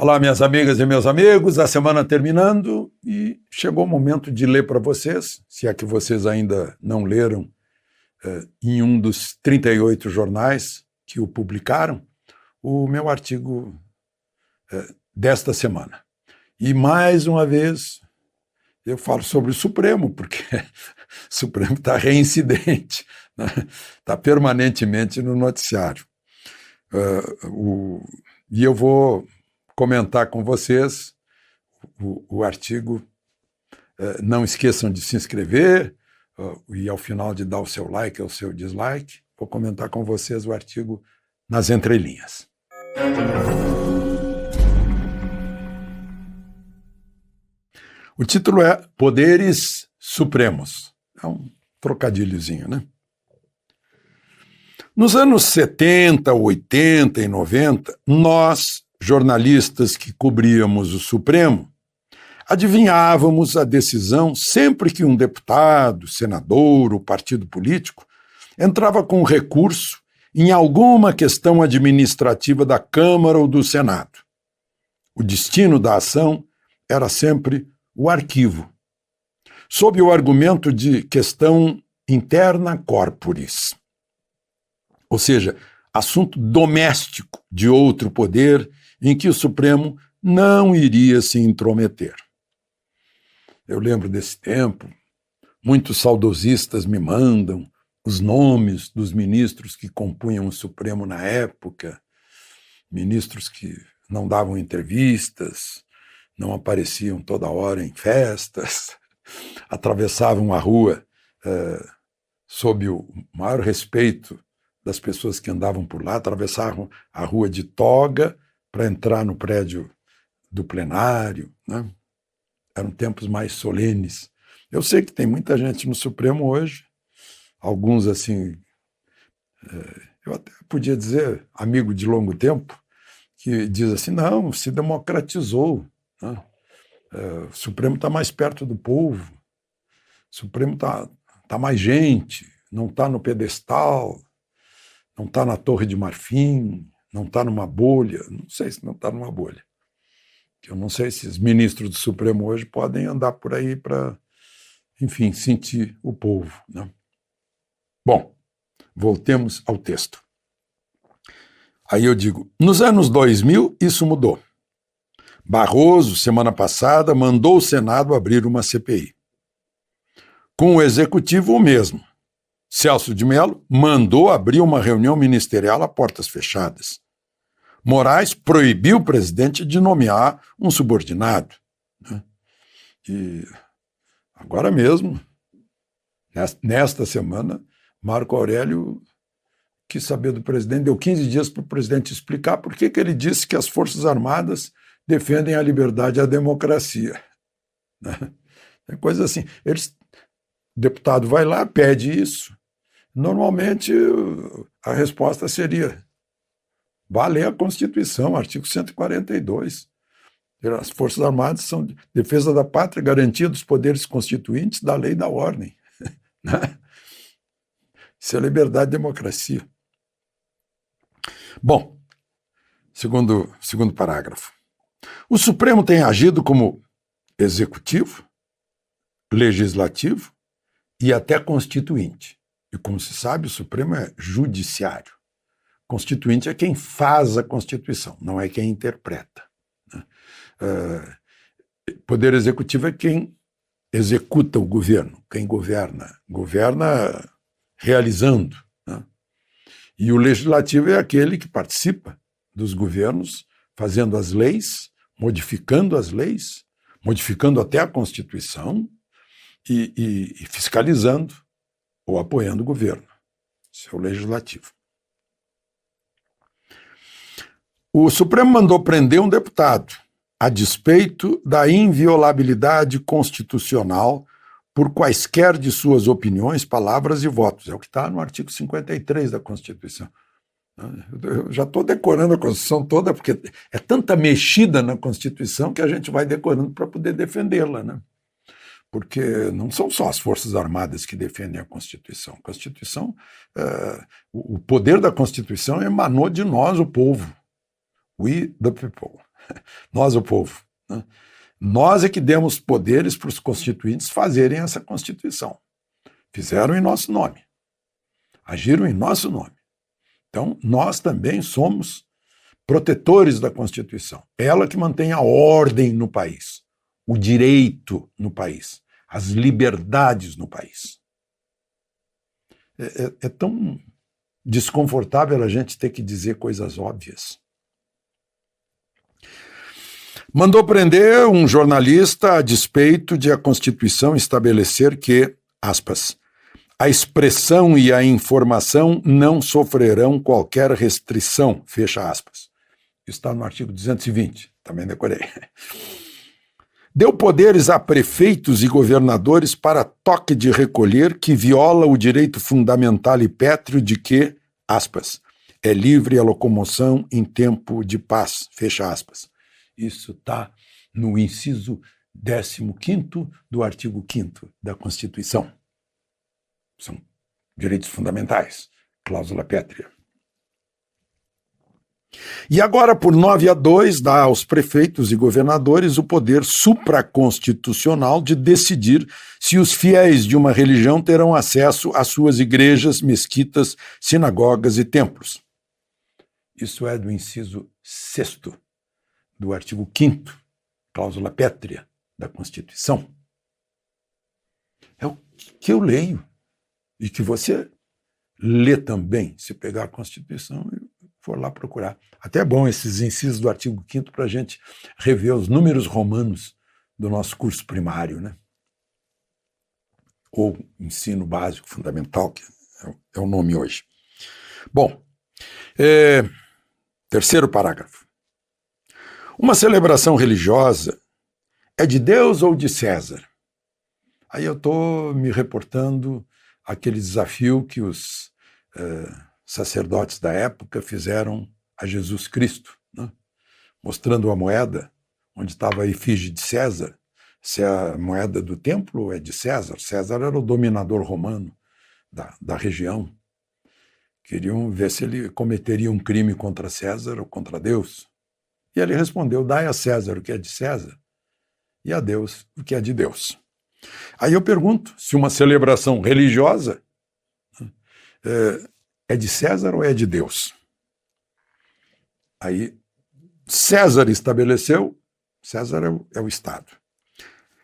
Olá, minhas amigas e meus amigos, a semana terminando e chegou o momento de ler para vocês, se é que vocês ainda não leram, em um dos 38 jornais que o publicaram, o meu artigo desta semana. E mais uma vez eu falo sobre o Supremo, porque o Supremo está reincidente, né? Está permanentemente no noticiário. E eu vou comentar com vocês o artigo. Não esqueçam de se inscrever e ao final de dar o seu like ou o seu dislike. Vou comentar com vocês o artigo nas entrelinhas. O título é Poderes Supremos. É um trocadilhozinho, né? Nos anos 70, 80 e 90, nós, jornalistas que cobríamos o Supremo, adivinhávamos a decisão sempre que um deputado, senador ou partido político entrava com recurso em alguma questão administrativa da Câmara ou do Senado. O destino da ação era sempre o arquivo, sob o argumento de questão interna corporis, ou seja, assunto doméstico de outro poder em que o Supremo não iria se intrometer. Eu lembro desse tempo, muitos saudosistas me mandam os nomes dos ministros que compunham o Supremo na época, ministros que não davam entrevistas, não apareciam toda hora em festas, atravessavam a rua sob o maior respeito das pessoas que andavam por lá, atravessavam a rua de toga para entrar no prédio do plenário, né? Eram tempos mais solenes. Eu sei que tem muita gente no Supremo hoje, alguns assim, eu até podia dizer, amigo de longo tempo, que diz assim, não, se democratizou, né? O Supremo está mais perto do povo, o Supremo tá mais gente, não está no pedestal, não está na Torre de Marfim, não está numa bolha. Não sei se não está numa bolha. Eu não sei se os ministros do Supremo hoje podem andar por aí para, enfim, sentir o povo, né? Bom, voltemos ao texto. Aí eu digo, nos anos 2000 isso mudou. Barroso, semana passada, mandou o Senado abrir uma CPI. Com o Executivo o mesmo. Celso de Mello mandou abrir uma reunião ministerial a portas fechadas. Moraes proibiu o presidente de nomear um subordinado, né? E agora mesmo, nesta semana, Marco Aurélio quis saber do presidente, deu 15 dias para o presidente explicar por que ele disse que as Forças Armadas defendem a liberdade e a democracia, né? É coisa assim. O deputado vai lá, pede isso. Normalmente, a resposta seria valer a Constituição, artigo 142. As Forças Armadas são defesa da pátria, garantia dos poderes constituintes, da lei e da ordem, né? Isso é liberdade e democracia. Bom, segundo parágrafo. O Supremo tem agido como executivo, legislativo e até constituinte. E como se sabe, o Supremo é judiciário. Constituinte é quem faz a Constituição, não é quem interpreta, né? Poder executivo é quem executa o governo, quem governa realizando, né? E o legislativo é aquele que participa dos governos, fazendo as leis, modificando até a Constituição e fiscalizando ou apoiando o governo. Isso é o legislativo. O Supremo mandou prender um deputado, a despeito da inviolabilidade constitucional por quaisquer de suas opiniões, palavras e votos. É o que está no artigo 53 da Constituição. Eu já estou decorando a Constituição toda, porque é tanta mexida na Constituição que a gente vai decorando para poder defendê-la, né? Porque não são só as Forças Armadas que defendem a Constituição. A Constituição, o poder da Constituição emanou de nós, o povo. We the people. Nós, o povo. Né? Nós é que demos poderes para os constituintes fazerem essa Constituição. Fizeram em nosso nome. Agiram em nosso nome. Então, nós também somos protetores da Constituição. Ela que mantém a ordem no país, o direito no país, as liberdades no país. É tão desconfortável a gente ter que dizer coisas óbvias. Mandou prender um jornalista a despeito de a Constituição estabelecer que, aspas, a expressão e a informação não sofrerão qualquer restrição, fecha aspas. Isso está no artigo 220, também decorei. Deu poderes a prefeitos e governadores para toque de recolher que viola o direito fundamental e pétreo de que, aspas, é livre a locomoção em tempo de paz, fecha aspas. Isso está no inciso 15º do artigo 5º da Constituição. São direitos fundamentais, cláusula pétrea. E agora, por 9-2, dá aos prefeitos e governadores o poder supraconstitucional de decidir se os fiéis de uma religião terão acesso às suas igrejas, mesquitas, sinagogas e templos. Isso é do inciso 6º do artigo 5º, cláusula pétrea da Constituição. É o que eu leio e que você lê também, se pegar a Constituição e for lá procurar. Até é bom esses incisos do artigo 5º para a gente rever os números romanos do nosso curso primário, né? Ou ensino básico fundamental, que é o nome hoje. Bom, terceiro parágrafo. Uma celebração religiosa é de Deus ou de César? Aí eu estou me reportando àquele desafio que os sacerdotes da época fizeram a Jesus Cristo, né? Mostrando a moeda onde estava a efígie de César, se a moeda do templo é de César. César era o dominador romano da região. Queriam ver se ele cometeria um crime contra César ou contra Deus. E ele respondeu, dai a César o que é de César e a Deus o que é de Deus. Aí eu pergunto, se uma celebração religiosa é de César ou é de Deus? Aí César estabeleceu, César é o Estado.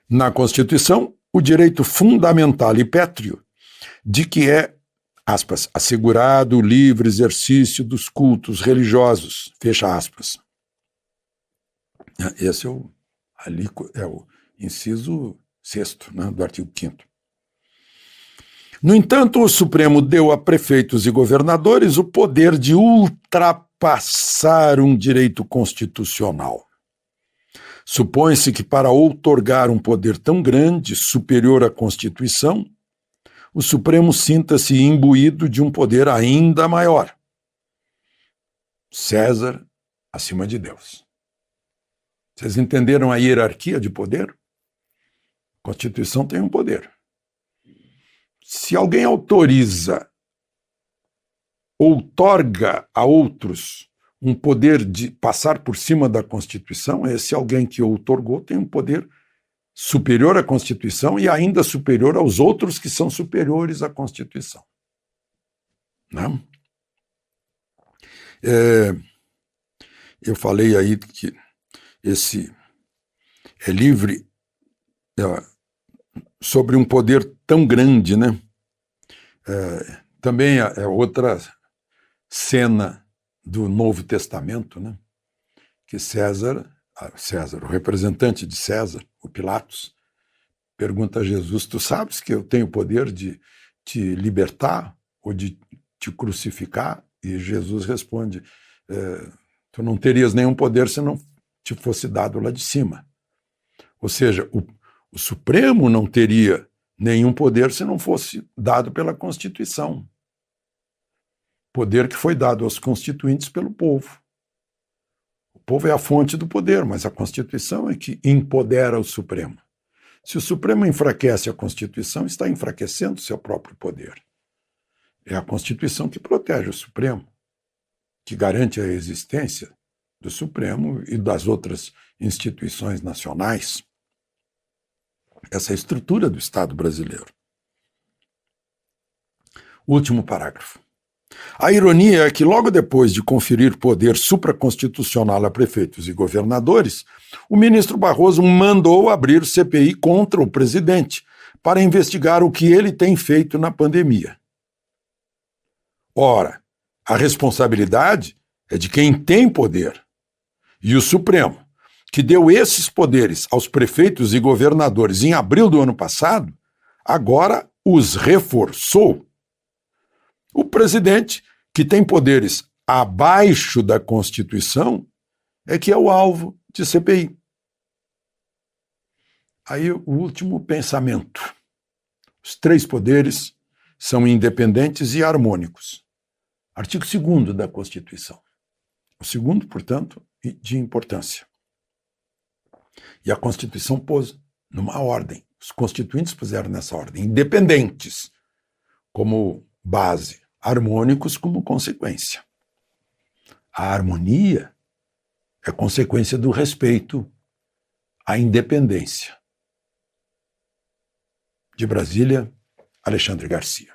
Na Constituição, o direito fundamental e pétreo de que é, aspas, assegurado o livre exercício dos cultos religiosos, fecha aspas. Esse é o inciso 6º, né, do artigo 5º. No entanto, o Supremo deu a prefeitos e governadores o poder de ultrapassar um direito constitucional. Supõe-se que para outorgar um poder tão grande, superior à Constituição, o Supremo sinta-se imbuído de um poder ainda maior. César acima de Deus. Vocês entenderam a hierarquia de poder? A Constituição tem um poder. Se alguém autoriza, outorga a outros um poder de passar por cima da Constituição, esse alguém que outorgou tem um poder superior à Constituição e ainda superior aos outros que são superiores à Constituição. Não? Eu falei aí que esse é livre sobre um poder tão grande, né? Também é outra cena do Novo Testamento, né? Que César, o representante de César, o Pilatos, pergunta a Jesus, tu sabes que eu tenho o poder de te libertar ou de te crucificar? E Jesus responde, tu não terias nenhum poder se não te fosse dado lá de cima. Ou seja, o Supremo não teria nenhum poder se não fosse dado pela Constituição. Poder que foi dado aos constituintes pelo povo. O povo é a fonte do poder, mas a Constituição é que empodera o Supremo. Se o Supremo enfraquece a Constituição, está enfraquecendo seu próprio poder. É a Constituição que protege o Supremo, que garante a existência do Supremo e das outras instituições nacionais, essa é a estrutura do Estado brasileiro. Último parágrafo. A ironia é que, logo depois de conferir poder supraconstitucional a prefeitos e governadores, o ministro Barroso mandou abrir CPI contra o presidente para investigar o que ele tem feito na pandemia. Ora, a responsabilidade é de quem tem poder. E o Supremo, que deu esses poderes aos prefeitos e governadores em abril do ano passado, agora os reforçou. O presidente, que tem poderes abaixo da Constituição, é que é o alvo de CPI. Aí o último pensamento. Os três poderes são independentes e harmônicos. Artigo 2º da Constituição. O segundo, portanto, de importância. E a Constituição pôs numa ordem. Os constituintes puseram nessa ordem. Independentes como base, harmônicos como consequência. A harmonia é consequência do respeito à independência. De Brasília, Alexandre Garcia.